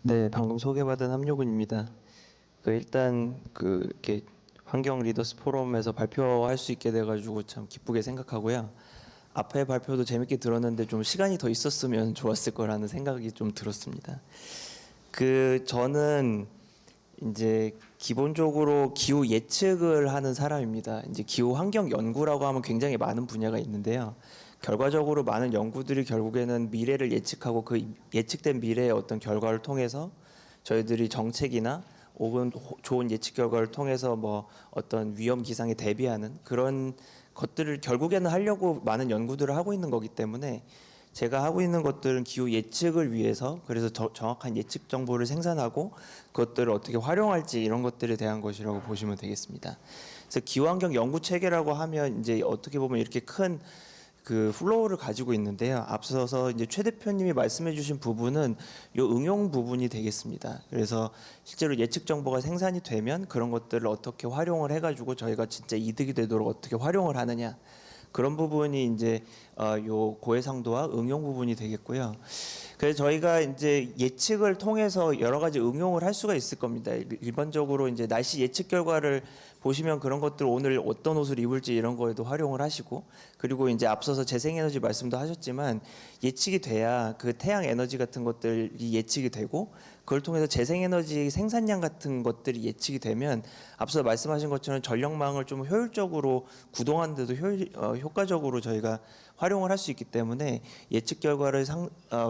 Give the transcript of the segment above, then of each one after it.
네, 방금 소개받은 함효근입니다. 일단 이렇게 환경 리더스 포럼에서 발표할 수 있게 돼가지고 참 기쁘게 생각하고요. 앞에 발표도 재밌게 들었는데 좀 시간이 더 있었으면 좋았을 거라는 생각이 좀 들었습니다. 저는 이제 기본적으로 기후 예측을 하는 사람입니다. 이제 기후 환경 연구라고 하면 굉장히 많은 분야가 있는데요. 결과적으로 많은 연구들이 결국에는 미래를 예측하고 그 예측된 미래의 어떤 결과를 통해서 저희들이 정책이나 혹은 좋은 예측 결과를 통해서 뭐 어떤 위험 기상에 대비하는 그런 것들을 결국에는 하려고 많은 연구들을 하고 있는 거기 때문에 제가 하고 있는 것들은 기후 예측을 위해서 그래서 정확한 예측 정보를 생산하고 그것들을 어떻게 활용할지 이런 것들에 대한 것이라고 보시면 되겠습니다. 그래서 기후환경 연구 체계라고 하면 이제 어떻게 보면 이렇게 큰 플로우를 가지고 있는데요. 앞서서 이제 최 대표님이 말씀해주신 부분은 요 응용 부분이 되겠습니다. 그래서 실제로 예측 정보가 생산이 되면 그런 것들을 어떻게 활용을 해가지고 저희가 진짜 이득이 되도록 어떻게 활용을 하느냐. 그런 부분이 이제 요 고해상도와 응용 부분이 되겠고요. 그래서 저희가 이제 예측을 통해서 여러 가지 응용을 할 수가 있을 겁니다. 일반적으로 이제 날씨 예측 결과를 보시면 그런 것들 오늘 어떤 옷을 입을지 이런 거에도 활용을 하시고, 그리고 이제 앞서서 재생에너지 말씀도 하셨지만 예측이 돼야 그 태양 에너지 같은 것들이 예측이 되고, 그걸 통해서 재생에너지 생산량 같은 것들이 예측이 되면 앞서 말씀하신 것처럼 전력망을 좀 효율적으로 구동하는 데도 효과적으로 저희가 활용을 할 수 있기 때문에 예측 결과를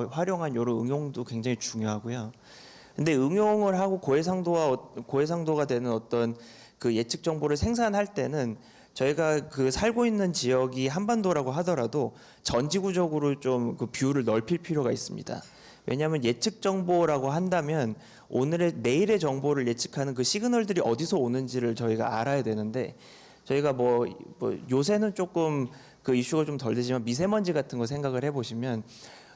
활용한 여러 응용도 굉장히 중요하고요. 근데 응용을 하고 고해상도가 되는 어떤 그 예측 정보를 생산할 때는 저희가 살고 있는 지역이 한반도라고 하더라도 전지구적으로 좀 그 뷰를 넓힐 필요가 있습니다. 왜냐하면 예측 정보라고 한다면 내일의 정보를 예측하는 그 시그널들이 어디서 오는지를 저희가 알아야 되는데, 저희가 요새는 조금 그 이슈가 좀 덜 되지만 미세먼지 같은 거 생각을 해보시면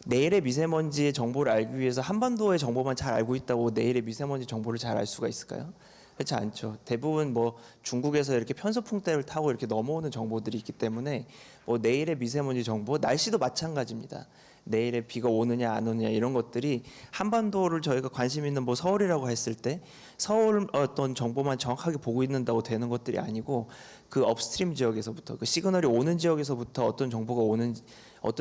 내일의 미세먼지의 정보를 알기 위해서 한반도의 정보만 잘 알고 있다고 내일의 미세먼지 정보를 잘 알 수가 있을까요? 그렇지 않죠. 대부분 뭐 중국에서 이렇게 편서풍대를 타고 이렇게 넘어오는 정보들이 있기 때문에 뭐 내일의 미세먼지 정보, 날씨도 마찬가지입니다. 내일에 비가 오느냐 안 오느냐 이런 것들이 한반도를 저희가 관심 있는 뭐 서울이라고 했을 때 서울 어떤 정보만 정확하게 보고 있는다고 되는 것들이 아니고 그 업스트림 지역에서부터 그 시그널이 오는 지역에서부터 어떤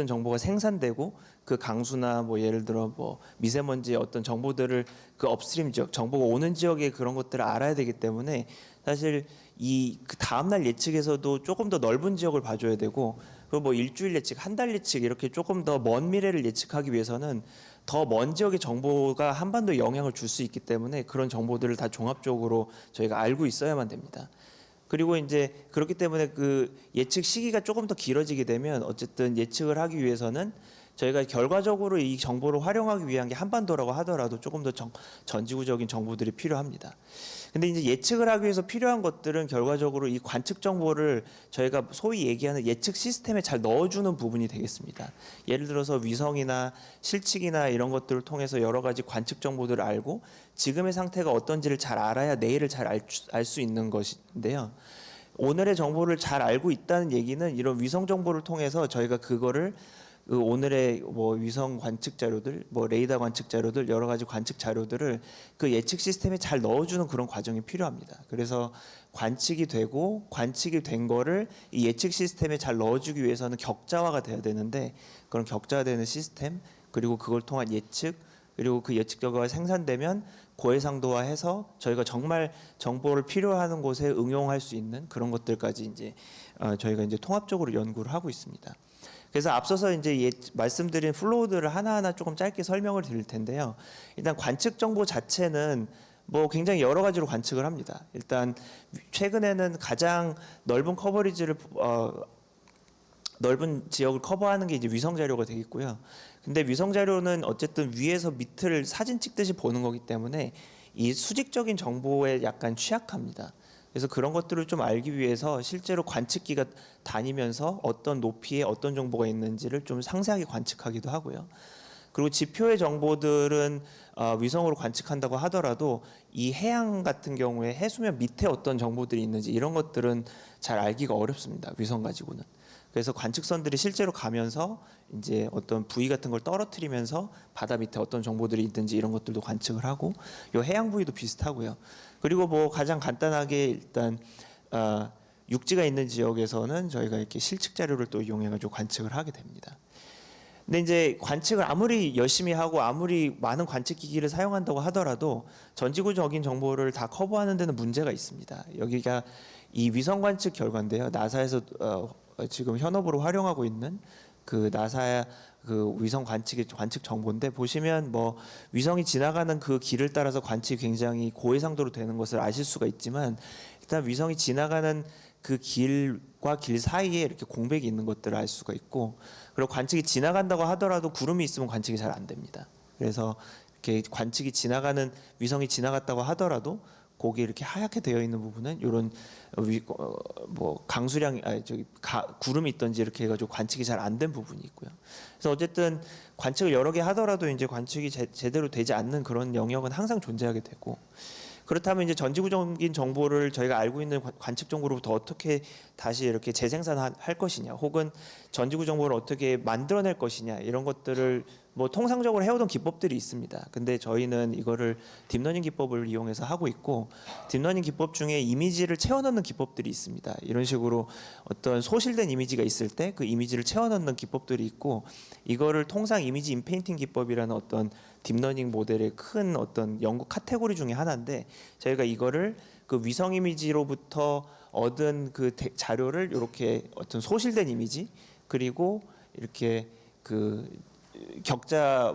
정보가 생산되고 그 강수나 뭐 예를 들어 뭐 미세먼지의 어떤 정보들을 그 업스트림 지역 정보가 오는 지역의 그런 것들을 알아야 되기 때문에 사실 그 다음날 예측에서도 조금 더 넓은 지역을 봐줘야 되고, 그리고 뭐 일주일 예측, 한 달 예측 이렇게 조금 더 먼 미래를 예측하기 위해서는 더 먼 지역의 정보가 한반도에 영향을 줄 수 있기 때문에 그런 정보들을 다 종합적으로 저희가 알고 있어야만 됩니다. 그리고 이제 그렇기 때문에 그 예측 시기가 조금 더 길어지게 되면 어쨌든 예측을 하기 위해서는 저희가 결과적으로 이 정보를 활용하기 위한 게 한반도라고 하더라도 조금 더 전지구적인 정보들이 필요합니다. 근데 이제 예측을 하기 위해서 필요한 것들은 결과적으로 이 관측 정보를 저희가 소위 얘기하는 예측 시스템에 잘 넣어주는 부분이 되겠습니다. 예를 들어서 위성이나 실측이나 이런 것들을 통해서 여러 가지 관측 정보들을 알고 지금의 상태가 어떤지를 잘 알아야 내일을 잘 알 수 있는 것인데요. 오늘의 정보를 잘 알고 있다는 얘기는 이런 위성 정보를 통해서 저희가 그거를 오늘의 뭐 위성 관측 자료들, 뭐 레이더 관측 자료들, 여러 가지 관측 자료들을 그 예측 시스템에 잘 넣어주는 그런 과정이 필요합니다. 그래서 관측이 된 거를 이 예측 시스템에 잘 넣어주기 위해서는 격자화가 돼야 되는데, 그런 격자화되는 시스템, 그리고 그걸 통한 예측, 그리고 그 예측 결과가 생산되면 고해상도화해서 저희가 정말 정보를 필요하는 곳에 응용할 수 있는 그런 것들까지 이제 저희가 이제 통합적으로 연구를 하고 있습니다. 그래서 앞서서 이제 말씀드린 플로우들을 하나하나 조금 짧게 설명을 드릴 텐데요. 일단 관측 정보 자체는 뭐 굉장히 여러 가지로 관측을 합니다. 일단 최근에는 가장 넓은 커버리지를 넓은 지역을 커버하는 게 이제 위성 자료가 되겠고요. 근데 위성 자료는 어쨌든 위에서 밑을 사진 찍듯이 보는 거기 때문에 이 수직적인 정보에 약간 취약합니다. 그래서 그런 것들을 좀 알기 위해서 실제로 관측기가 다니면서 어떤 높이에 어떤 정보가 있는지를 좀 상세하게 관측하기도 하고요. 그리고 지표의 정보들은 위성으로 관측한다고 하더라도 이 해양 같은 경우에 해수면 밑에 어떤 정보들이 있는지 이런 것들은 잘 알기가 어렵습니다. 위성 가지고는. 그래서 관측선들이 실제로 가면서 이제 어떤 부위 같은 걸 떨어뜨리면서 바다 밑에 어떤 정보들이 있든지 이런 것들도 관측을 하고, 요 해양 부위도 비슷하고요. 그리고 뭐 가장 간단하게 일단 육지가 있는 지역에서는 저희가 이렇게 실측 자료를 또 이용해가지고 관측을 하게 됩니다. 근데 이제 관측을 아무리 열심히 하고 아무리 많은 관측 기기를 사용한다고 하더라도 전지구적인 정보를 다 커버하는 데는 문제가 있습니다. 여기가 이 위성 관측 결과인데요. 나사에서 지금 현업으로 활용하고 있는 그 나사 그 위성 관측 정보인데, 보시면 뭐 위성이 지나가는 그 길을 따라서 관측이 굉장히 고해상도로 되는 것을 아실 수가 있지만, 일단 위성이 지나가는 그 길과 길 사이에 이렇게 공백이 있는 것들을 알 수가 있고, 그리고 관측이 지나간다고 하더라도 구름이 있으면 관측이 잘 안 됩니다. 그래서 이렇게 관측이 지나가는 위성이 지나갔다고 하더라도 거기 이렇게 하얗게 되어 있는 부분은 이런 뭐 강수량 구름이 있던지 이렇게 해가지고 관측이 잘 안 된 부분이 있고요. 그래서 어쨌든 관측을 여러 개 하더라도 이제 관측이 제대로 되지 않는 그런 영역은 항상 존재하게 되고, 그렇다면 이제 전지구적인 정보를 저희가 알고 있는 관측 정보로부터 어떻게 다시 이렇게 재생산할 것이냐, 혹은 전지구 정보를 어떻게 만들어낼 것이냐, 이런 것들을 뭐 통상적으로 해오던 기법들이 있습니다. 근데 저희는 이거를 딥러닝 기법을 이용해서 하고 있고, 딥러닝 기법 중에 이미지를 채워넣는 기법들이 있습니다. 이런 식으로 어떤 소실된 이미지가 있을 때 그 이미지를 채워넣는 기법들이 있고, 이거를 통상 이미지 인페인팅 기법이라는 어떤 딥러닝 모델의 큰 어떤 연구 카테고리 중에 하나인데, 저희가 이거를 그 위성 이미지로부터 얻은 그 자료를 이렇게 어떤 소실된 이미지, 그리고 이렇게 그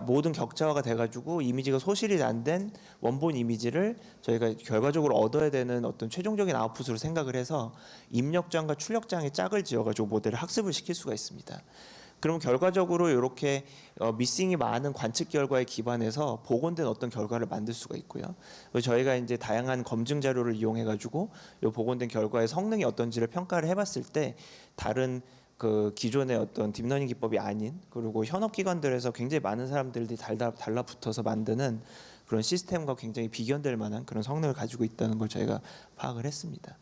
모든 격자화가 돼가지고 이미지가 소실이 안 된 원본 이미지를 저희가 결과적으로 얻어야 되는 어떤 최종적인 아웃풋으로 생각을 해서 입력장과 출력장의 짝을 지어가지고 모델을 학습을 시킬 수가 있습니다. 그럼 결과적으로 이렇게 미싱이 많은 관측 결과에 기반해서 복원된 어떤 결과를 만들 수가 있고요. 저희가 이제 다양한 검증 자료를 이용해 가지고 이 복원된 결과의 성능이 어떤지를 평가를 해봤을 때, 다른 그 기존의 어떤 딥러닝 기법이 아닌, 그리고 현업 기관들에서 굉장히 많은 사람들이 달라붙어서 만드는 그런 시스템과 굉장히 비견될 만한 그런 성능을 가지고 있다는 걸 저희가 파악을 했습니다.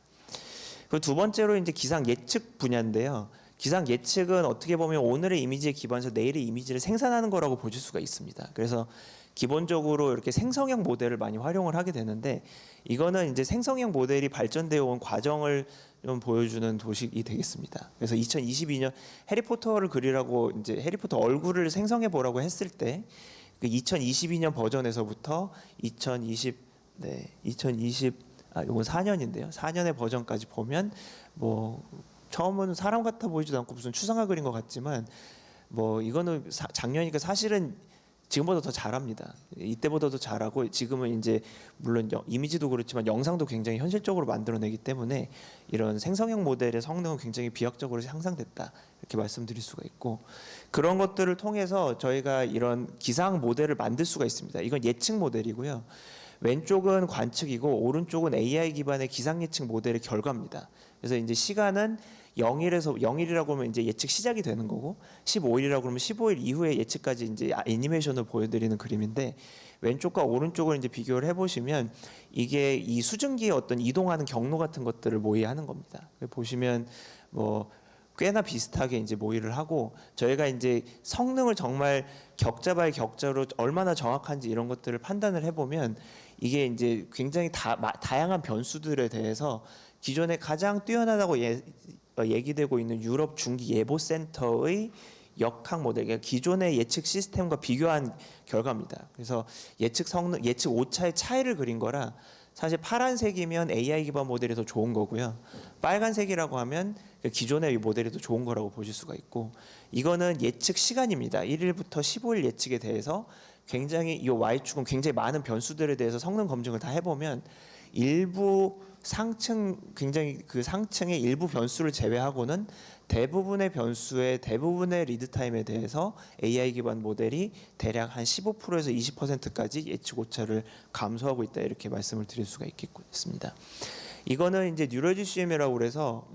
그리고 두 번째로 이제 기상 예측 분야인데요. 기상 예측은 어떻게 보면 오늘의 이미지에 기반해서 내일의 이미지를 생산하는 거라고 보실 수가 있습니다. 그래서 기본적으로 이렇게 생성형 모델을 많이 활용을 하게 되는데, 이거는 이제 생성형 모델이 발전되어 온 과정을 좀 보여주는 도식이 되겠습니다. 그래서 2022년 해리포터를 그리라고 이제 해리포터 얼굴을 생성해 보라고 했을 때, 그 2022년 버전에서부터 2020 이건 4년인데요. 4년의 버전까지 보면 뭐 처음은 사람 같아 보이지도 않고 무슨 추상화 그린 것 같지만, 뭐 이거는 작년이니까 사실은 지금보다 더 잘합니다. 이때보다도 잘하고, 지금은 이제 물론 이미지도 그렇지만 영상도 굉장히 현실적으로 만들어내기 때문에 이런 생성형 모델의 성능은 굉장히 비약적으로 향상됐다, 이렇게 말씀드릴 수가 있고, 그런 것들을 통해서 저희가 이런 기상 모델을 만들 수가 있습니다. 이건 예측 모델이고요. 왼쪽은 관측이고 오른쪽은 AI 기반의 기상 예측 모델의 결과입니다. 그래서 이제 시간은 0일이라고 하면 이제 예측 시작이 되는 거고, 15일이라고 하면 15일 이후에 예측까지 이제 애니메이션을 보여드리는 그림인데, 왼쪽과 오른쪽을 이제 비교를 해보시면 이게 이 수증기의 어떤 이동하는 경로 같은 것들을 모의하는 겁니다. 보시면 뭐 꽤나 비슷하게 이제 모의를 하고, 저희가 이제 성능을 정말 격자 바이 격자로 얼마나 정확한지 이런 것들을 판단을 해보면, 이게 이제 굉장히 다양한 변수들에 대해서 기존에 가장 뛰어나다고 얘기되고 있는 유럽 중기 예보 센터의 역학 모델, 그러니까 기존의 예측 시스템과 비교한 결과입니다. 그래서 예측 성능, 예측 오차의 차이를 그린 거라, 사실 파란색이면 AI 기반 모델이 더 좋은 거고요. 빨간색이라고 하면 기존의 모델이 더 좋은 거라고 보실 수가 있고, 이거는 예측 시간입니다. 1일부터 15일 예측에 대해서 굉장히 이 Y축은 굉장히 많은 변수들에 대해서 성능 검증을 다 해보면, 일부 굉장히 그 상층의 일부 변수를 제외하고는 대부분의 변수의 대부분의 리드 타임에 대해서 AI 기반 모델이 대략 한 15%에서 20%까지 예측 오차를 감소하고 있다, 이렇게 말씀을 드릴 수가 있겠습니다. 이거는 이제 뉴럴GCM이라고 그래서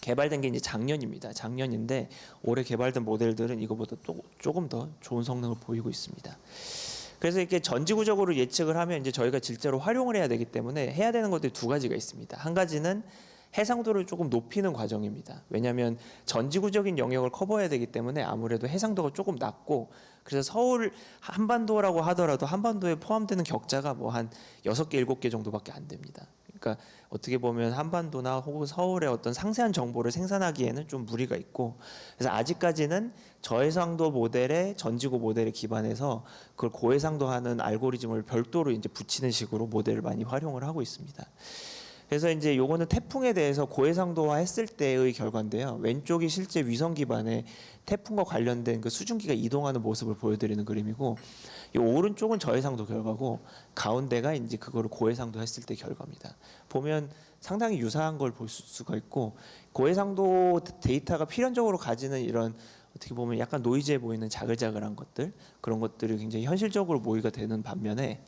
개발된 게 이제 작년인데 올해 개발된 모델들은 이거보다 또 조금 더 좋은 성능을 보이고 있습니다. 그래서 이렇게 전지구적으로 예측을 하면 이제 저희가 실제로 활용을 해야 되기 때문에 해야 되는 것들이 두 가지가 있습니다. 한 가지는 해상도를 조금 높이는 과정입니다. 왜냐하면 전지구적인 영역을 커버해야 되기 때문에 아무래도 해상도가 조금 낮고, 그래서 서울 한반도라고 하더라도 한반도에 포함되는 격자가 뭐 한 6개, 7개 정도밖에 안 됩니다. 그러니까 어떻게 보면 한반도나 혹은 서울의 어떤 상세한 정보를 생산하기에는 좀 무리가 있고, 그래서 아직까지는 저해상도 모델의 전지구 모델에 기반해서 그걸 고해상도하는 알고리즘을 별도로 이제 붙이는 식으로 모델을 많이 활용을 하고 있습니다. 그래서 이제 요거는 태풍에 대해서 고해상도화 했을 때의 결과인데요. 왼쪽이 실제 위성 기반의 태풍과 관련된 그 수증기가 이동하는 모습을 보여드리는 그림이고, 이 오른쪽은 저해상도 결과고 가운데가 이제 그거를 고해상도 했을 때 결과입니다. 보면 상당히 유사한 걸 볼 수가 있고, 고해상도 데이터가 필연적으로 가지는 이런 어떻게 보면 약간 노이즈해 보이는 자글자글한 것들, 그런 것들이 굉장히 현실적으로 모의가 되는 반면에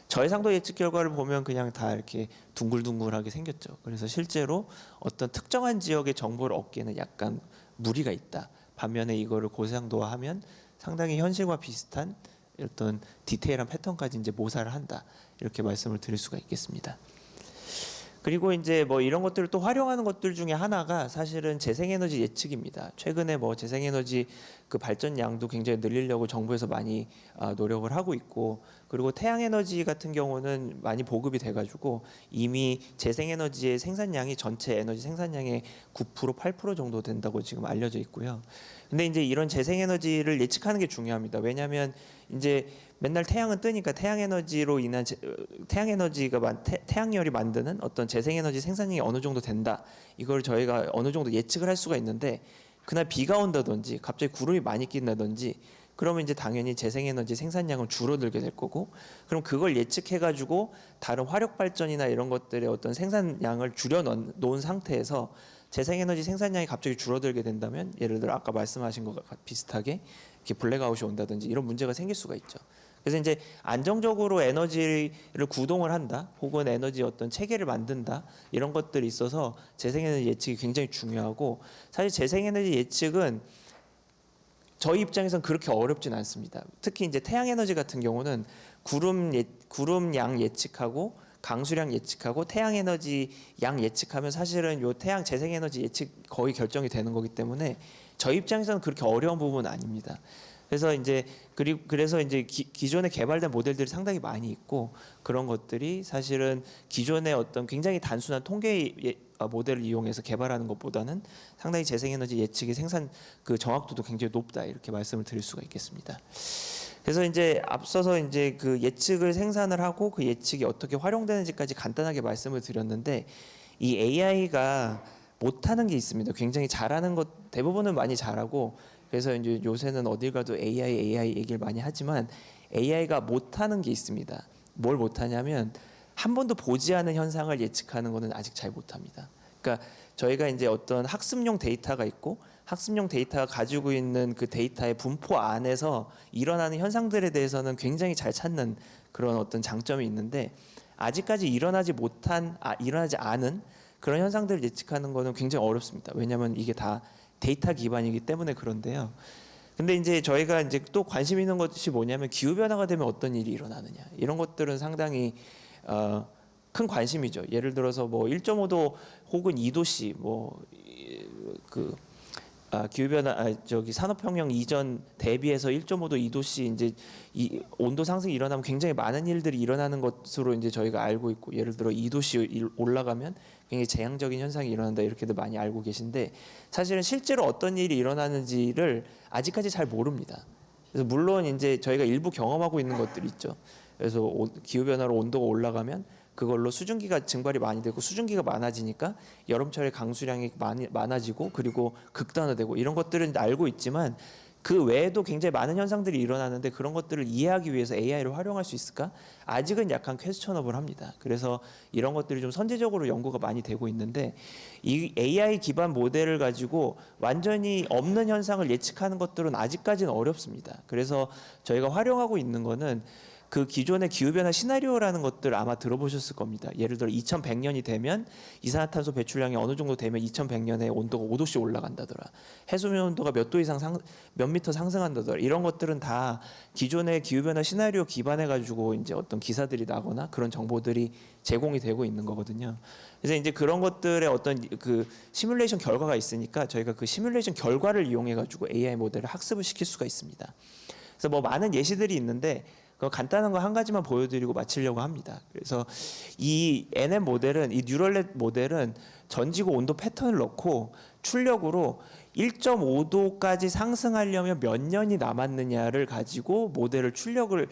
저해상도 예측 결과를 보면 그냥 다 이렇게 둥글둥글하게 생겼죠. 그래서 실제로 어떤 특정한 지역의 정보를 얻기에는 약간 무리가 있다. 반면에 이거를 고해상도화하면 상당히 현실과 비슷한 어떤 디테일한 패턴까지 이제 모사를 한다. 이렇게 말씀을 드릴 수가 있겠습니다. 그리고 이제 뭐 이런 것들을 또 활용하는 것들 중에 하나가 사실은 재생에너지 예측입니다. 최근에 뭐 재생에너지 그 발전량도 굉장히 늘리려고 정부에서 많이 노력을 하고 있고, 그리고 태양에너지 같은 경우는 많이 보급이 돼가지고 이미 재생에너지의 생산량이 전체 에너지 생산량의 9%, 8% 정도 된다고 지금 알려져 있고요. 근데 이제 이런 재생에너지를 예측하는 게 중요합니다. 왜냐하면 이제 맨날 태양은 뜨니까 태양에너지로 인한 태양에너지가 태양열이 만드는 어떤 재생에너지 생산량이 어느 정도 된다. 이걸 저희가 어느 정도 예측을 할 수가 있는데, 그날 비가 온다든지 갑자기 구름이 많이 낀다든지 그러면 이제 당연히 재생에너지 생산량은 줄어들게 될 거고, 그럼 그걸 예측해 가지고 다른 화력 발전이나 이런 것들의 어떤 생산량을 줄여 놓은 상태에서 재생에너지 생산량이 갑자기 줄어들게 된다면, 예를 들어 아까 말씀하신 것과 비슷하게 이렇게 블랙아웃이 온다든지 이런 문제가 생길 수가 있죠. 그래서 이제 안정적으로 에너지를 구동을 한다, 혹은 에너지 어떤 체계를 만든다, 이런 것들이 있어서 재생에너지 예측이 굉장히 중요하고, 사실 재생에너지 예측은 저희 입장에서는 그렇게 어렵진 않습니다. 특히 이제 태양에너지 같은 경우는 구름양 예측하고 강수량 예측하고 태양에너지 양 예측하면 사실은 요 태양 재생에너지 예측 거의 결정이 되는 거기 때문에 저희 입장에서는 그렇게 어려운 부분은 아닙니다. 그래서 이제 그래서 이제 기존에 개발된 모델들이 상당히 많이 있고, 그런 것들이 사실은 기존의 어떤 굉장히 단순한 통계 모델을 이용해서 개발하는 것보다는 상당히 재생에너지 예측의 생산 그 정확도도 굉장히 높다, 이렇게 말씀을 드릴 수가 있겠습니다. 그래서 이제 앞서서 이제 그 예측을 생산을 하고 그 예측이 어떻게 활용되는지까지 간단하게 말씀을 드렸는데, 이 AI가 못하는 게 있습니다. 굉장히 잘하는 것 대부분은 많이 잘하고, 그래서 이제 요새는 어딜 가도 AI 얘기를 많이 하지만 AI가 못하는 게 있습니다. 뭘 못하냐면 한 번도 보지 않은 현상을 예측하는 것은 아직 잘 못합니다. 그러니까 저희가 이제 어떤 학습용 데이터가 있고, 학습용 데이터가 가지고 있는 그 데이터의 분포 안에서 일어나는 현상들에 대해서는 굉장히 잘 찾는 그런 어떤 장점이 있는데, 아직까지 일어나지 않은 그런 현상들을 예측하는 것은 굉장히 어렵습니다. 왜냐하면 이게 다 데이터 기반이기 때문에 그런데요. 근데 이제 저희가 이제 또 관심 있는 것이 뭐냐면, 기후 변화가 되면 어떤 일이 일어나느냐, 이런 것들은 상당히 큰 관심이죠. 예를 들어서 뭐 1.5도 혹은 2도씨 기후 변화 산업혁명 이전 대비해서 1.5도, 2도씨 이제 이 온도 상승이 일어나면 굉장히 많은 일들이 일어나는 것으로 이제 저희가 알고 있고, 예를 들어 2도씨 올라가면 굉장히 재앙적인 현상이 일어난다, 이렇게도 많이 알고 계신데, 사실은 실제로 어떤 일이 일어나는지를 아직까지 잘 모릅니다. 그래서 물론 이제 저희가 일부 경험하고 있는 것들이 있죠. 그래서 기후 변화로 온도가 올라가면 그걸로 수증기가 증발이 많이 되고, 수증기가 많아지니까 여름철에 강수량이 많아지고 그리고 극단화되고, 이런 것들은 알고 있지만 그 외에도 굉장히 많은 현상들이 일어나는데, 그런 것들을 이해하기 위해서 AI를 활용할 수 있을까? 아직은 약간 퀘스처너블합니다. 그래서 이런 것들이 좀 선제적으로 연구가 많이 되고 있는데, 이 AI 기반 모델을 가지고 완전히 없는 현상을 예측하는 것들은 아직까지는 어렵습니다. 그래서 저희가 활용하고 있는 거는 그 기존의 기후변화 시나리오라는 것들 아마 들어보셨을 겁니다. 예를 들어 2100년이 되면 이산화탄소 배출량이 어느 정도 되면 2100년에 온도가 5도씩 올라간다더라. 해수면 온도가 몇 도 이상 몇 미터 상승한다더라. 이런 것들은 다 기존의 기후변화 시나리오 기반해 가지고 이제 어떤 기사들이 나거나 그런 정보들이 제공이 되고 있는 거거든요. 그래서 이제 그런 것들의 어떤 그 시뮬레이션 결과가 있으니까 저희가 그 시뮬레이션 결과를 이용해 가지고 AI 모델을 학습을 시킬 수가 있습니다. 그래서 뭐 많은 예시들이 있는데 그 간단한 거 한 가지만 보여드리고 마치려고 합니다. 그래서 이 NM 모델은 이 뉴럴넷 모델은 전지구 온도 패턴을 넣고 출력으로 1.5도까지 상승하려면 몇 년이 남았느냐를 가지고 모델을 출력을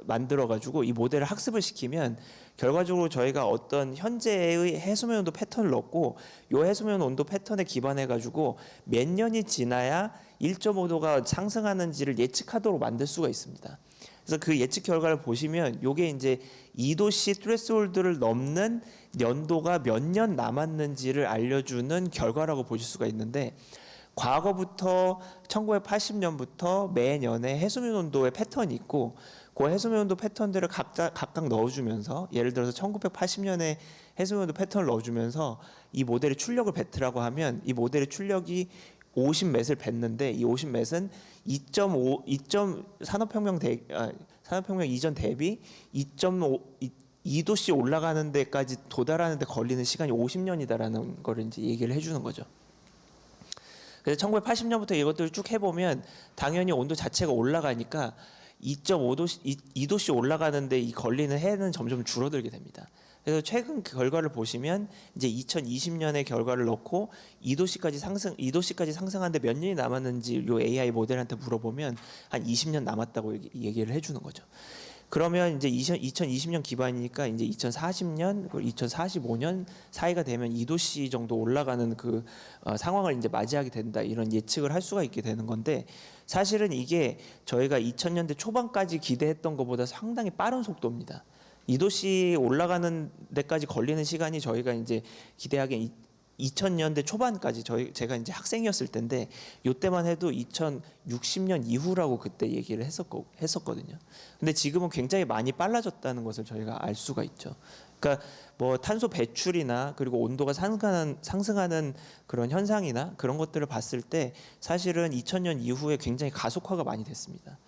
만들어 가지고 이 모델을 학습을 시키면 결과적으로 저희가 어떤 현재의 해수면 온도 패턴을 넣고 이 해수면 온도 패턴에 기반해 가지고 몇 년이 지나야 1.5도가 상승하는지를 예측하도록 만들 수가 있습니다. 그래서 그 예측 결과를 보시면 이게 이제 2도씨 트레스홀드를 넘는 연도가 몇 년 남았는지를 알려주는 결과라고 보실 수가 있는데 과거부터 1980년부터 매년에 해수면 온도의 패턴이 있고 그 해수면 온도 패턴들을 각각 넣어주면서 예를 들어서 1980년에 해수면 온도 패턴을 넣어주면서 이 모델의 출력을 뱉으라고 하면 이 모델의 출력이 50맷을 뱉는데 이 50맷은 2.5 산업혁명 이전 대비 2.2도씨 올라가는 데까지 도달하는 데 걸리는 시간이 50년이다라는 걸 이제 얘기를 해주는 거죠. 그래서 1980년부터 이것들을 쭉 해보면 당연히 온도 자체가 올라가니까 2.2도씨 올라가는데 이 걸리는 해는 점점 줄어들게 됩니다. 그래서 최근 그 결과를 보시면 이제 2020년의 결과를 넣고 2도씨까지 상승하는데 몇 년이 남았는지 요 AI 모델한테 물어보면 한 20년 남았다고 얘기를 해주는 거죠. 그러면 이제 2020년 기반이니까 이제 2040년, 2045년 사이가 되면 2도씨 정도 올라가는 그 상황을 이제 맞이하게 된다 이런 예측을 할 수가 있게 되는 건데 사실은 이게 저희가 2000년대 초반까지 기대했던 것보다 상당히 빠른 속도입니다. 2도씨 올라가는 데까지 걸리는 시간이 저희가 이제 기대하기엔 2000년대 초반까지 제가 이제 학생이었을 때인데 이때만 해도 2060년 이후라고 그때 얘기를 했었거든요. 근데 지금은 굉장히 많이 빨라졌다는 것을 저희가 알 수가 있죠. 그러니까 뭐 탄소 배출이나 그리고 온도가 상승하는 그런 현상이나 그런 것들을 봤을 때 사실은 2000년 이후에 굉장히 가속화가 많이 됐습니다.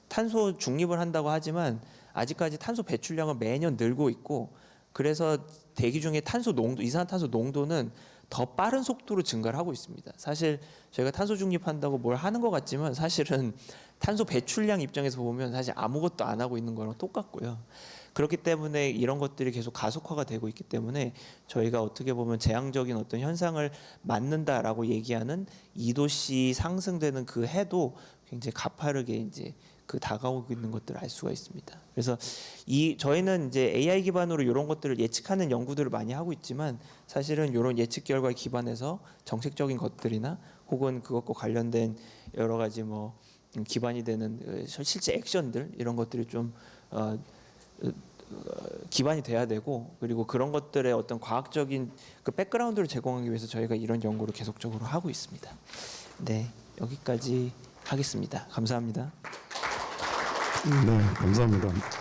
탄소 중립을 한다고 하지만 아직까지 탄소 배출량은 매년 늘고 있고 그래서 대기 중에 이산화탄소 농도는 더 빠른 속도로 증가를 하고 있습니다. 사실 저희가 탄소 중립한다고 뭘 하는 것 같지만 사실은 탄소 배출량 입장에서 보면 사실 아무것도 안 하고 있는 거랑 똑같고요. 그렇기 때문에 이런 것들이 계속 가속화가 되고 있기 때문에 저희가 어떻게 보면 재앙적인 어떤 현상을 맞는다라고 얘기하는 2도씨 상승되는 그 해도 굉장히 가파르게 이제 그 다가오고 있는 것들을 알 수가 있습니다. 그래서 저희는 이제 AI 기반으로 이런 것들을 예측하는 연구들을 많이 하고 있지만 사실은 이런 예측 결과에 기반해서 정책적인 것들이나 혹은 그것과 관련된 여러 가지 뭐 기반이 되는 실제 액션들 이런 것들이 좀 기반이 돼야 되고 그리고 그런 것들의 어떤 과학적인 그 백그라운드를 제공하기 위해서 저희가 이런 연구를 계속적으로 하고 있습니다. 네, 여기까지 하겠습니다. 감사합니다. 네, 감사합니다.